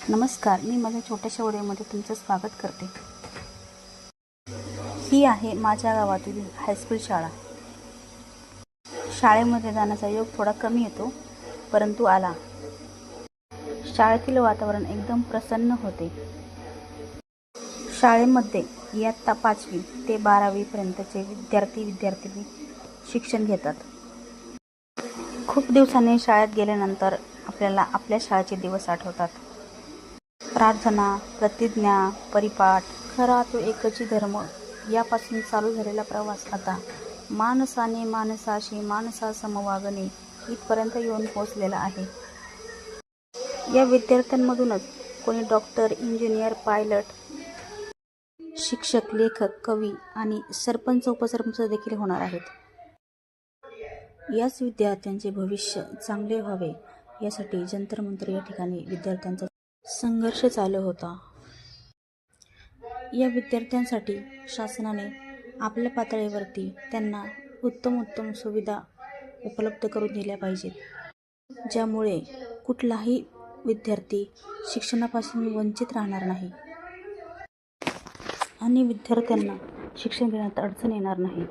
नमस्कार, मी माझ्या छोट्याशा व्हिडिओमध्ये तुमचं स्वागत करते. ही आहे माझ्या गावातील हायस्कूल शाळा. शाळेमध्ये जाण्याचा योग थोडा कमी येतो, परंतु आला. शाळेतील वातावरण एकदम प्रसन्न होते. शाळेमध्ये इयत्ता 5वी ते 12वी पर्यंतचे विद्यार्थी शिक्षण घेतात. खूप दिवसांनी शाळेत गेल्यानंतर आपल्याला आपल्या शाळेचे दिवस आठवतात. प्रार्थना, प्रतिज्ञा, परिपाठ, खरा तो एकची धर्म यापासून चालू झालेला प्रवास आता माणसाने माणसाशी माणसासम वागणे इथपर्यंत येऊन पोहोचलेला आहे. या विद्यार्थ्यांमधूनच कोणी डॉक्टर, इंजिनियर, पायलट, शिक्षक, लेखक, कवी आणि सरपंच, उपसरपंच देखील होणार आहेत. याच विद्यार्थ्यांचे भविष्य चांगले व्हावे यासाठी जंतर मंतर या ठिकाणी विद्यार्थ्यांचा संघर्ष चालू होता. या विद्यार्थ्यांसाठी शासनाने आपल्या पातळीवरती त्यांना उत्तम सुविधा उपलब्ध करून दिल्या पाहिजेत, ज्यामुळे कुठलाही विद्यार्थी शिक्षणापासून वंचित राहणार नाही आणि विद्यार्थ्यांना शिक्षण घेण्यात अडचण येणार नाही.